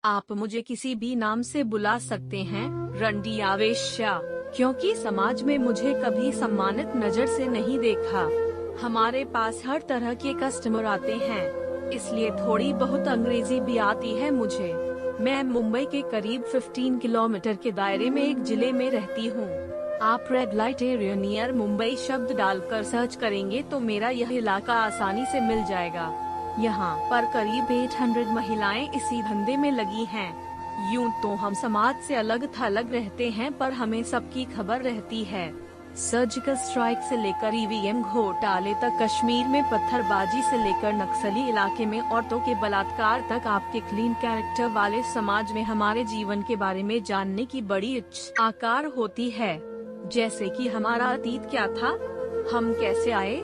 आप मुझे किसी भी नाम से बुला सकते हैं, रंडी आवेश्या, क्योंकि समाज में मुझे कभी सम्मानित नजर से नहीं देखा। हमारे पास हर तरह के कस्टमर आते हैं, इसलिए थोड़ी बहुत अंग्रेजी भी आती है मुझे। मैं मुंबई के करीब 15 किलोमीटर के दायरे में एक जिले में रहती हूँ। आप red light area near Mumbai शब्द डालकर सर्च करेंगे तो मेरा यह इलाका आसानी से मिल जाएगा। यहाँ पर करीब 800 महिलाएं इसी धंधे में लगी हैं। यूं तो हम समाज से अलग थलग रहते हैं, पर हमें सबकी खबर रहती है। सर्जिकल स्ट्राइक से लेकर ईवीएम घोटाले तक, कश्मीर में पत्थरबाजी से लेकर नक्सली इलाके में औरतों के बलात्कार तक, आपके क्लीन कैरेक्टर वाले समाज में हमारे जीवन के बारे में जानने की बड़ी इच्छा आकार होती है। जैसे कि हमारा अतीत क्या था, हम कैसे आए,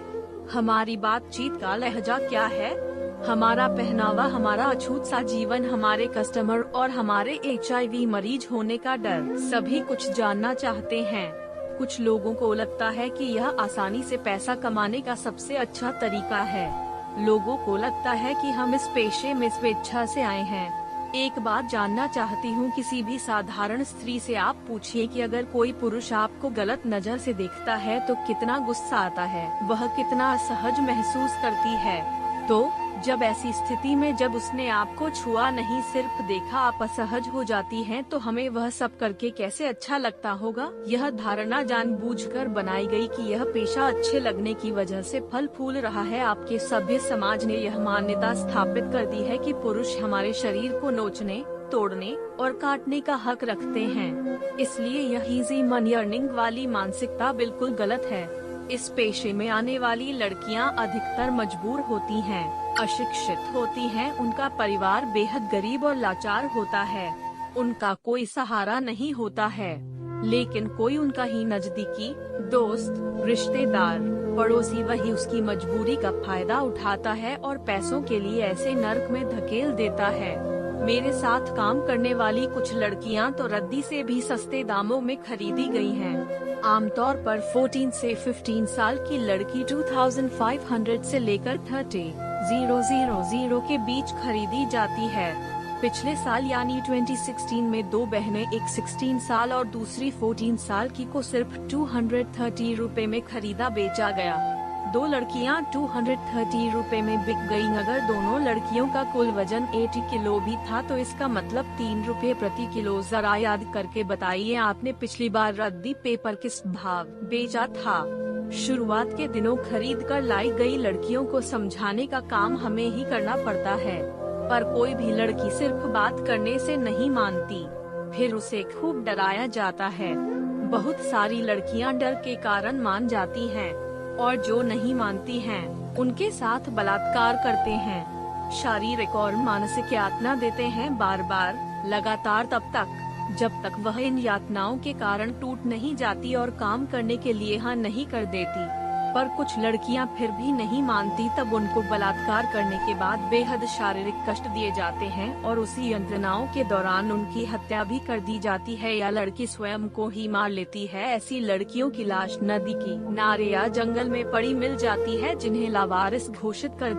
हमारी बातचीत का लहजा क्या है, हमारा पहनावा, हमारा अछूत सा जीवन, हमारे कस्टमर और हमारे HIV मरीज होने का डर, सभी कुछ जानना चाहते हैं। कुछ लोगों को लगता है कि यह आसानी से पैसा कमाने का सबसे अच्छा तरीका है। लोगों को लगता है कि हम इस पेशे में स्वेच्छा से आए हैं। एक बात जानना चाहती हूँ, किसी भी साधारण स्त्री से आप पूछिए कि अगर कोई पुरुष आपको गलत नजर से देखता है तो कितना गुस्सा आता है, वह कितना असहज महसूस करती है। तो जब ऐसी स्थिति में जब उसने आपको छुआ नहीं, सिर्फ देखा, आप असहज हो जाती हैं, तो हमें वह सब करके कैसे अच्छा लगता होगा। यह धारणा जानबूझकर बनाई गई कि यह पेशा अच्छे लगने की वजह से फल फूल रहा है। आपके सभ्य समाज ने यह मान्यता स्थापित कर दी है कि पुरुष हमारे शरीर को नोचने, तोड़ने और काटने का हक रखते हैं। इसलिए यह इजी मनी अर्निंग वाली मानसिकता बिल्कुल गलत है। इस पेशे में आने वाली लड़कियां अधिकतर मजबूर होती हैं, अशिक्षित होती हैं, उनका परिवार बेहद गरीब और लाचार होता है, उनका कोई सहारा नहीं होता है। लेकिन कोई उनका ही नजदीकी दोस्त, रिश्तेदार, पड़ोसी वही उसकी मजबूरी का फायदा उठाता है और पैसों के लिए ऐसे नर्क में धकेल देता है। मेरे साथ काम करने वाली कुछ लड़कियां तो रद्दी से भी सस्ते दामों में खरीदी गई हैं। आमतौर पर 14 से 15 साल की लड़की 2500 से लेकर 30,000 के बीच खरीदी जाती है। पिछले साल यानी 2016 में दो बहनें, एक 16 साल और दूसरी 14 साल की, को सिर्फ 230 रुपए में खरीदा बेचा गया। दो लड़कियां 230 रुपए में बिक गयी। अगर दोनों लड़कियों का कुल वजन 80 किलो भी था तो इसका मतलब 3 रुपए प्रति किलो। जरा याद करके बताइए, आपने पिछली बार रद्दी पेपर किस भाव बेचा था। शुरुआत के दिनों खरीद कर लाई गई लड़कियों को समझाने का काम हमें ही करना पड़ता है, पर कोई भी लड़की सिर्फ बात करने से नहीं मानती, फिर उसे खूब डराया जाता है। बहुत सारी लड़कियां डर के कारण मान जाती हैं, और जो नहीं मानती हैं, उनके साथ बलात्कार करते हैं, शारीरिक और मानसिक यातना देते हैं, बार बार, लगातार, तब तक जब तक वह इन यातनाओं के कारण टूट नहीं जाती और काम करने के लिए हाँ नहीं कर देती। पर कुछ लड़कियां फिर भी नहीं मानती, तब उनको बलात्कार करने के बाद बेहद शारीरिक कष्ट दिए जाते हैं और उसी यंत्रणाओं के दौरान उनकी हत्या भी कर दी जाती है या लड़की स्वयं को ही मार लेती है। ऐसी लड़कियों की लाश नदी की किनारे या जंगल में पड़ी मिल जाती है, जिन्हें लावारिस घोषित कर दिया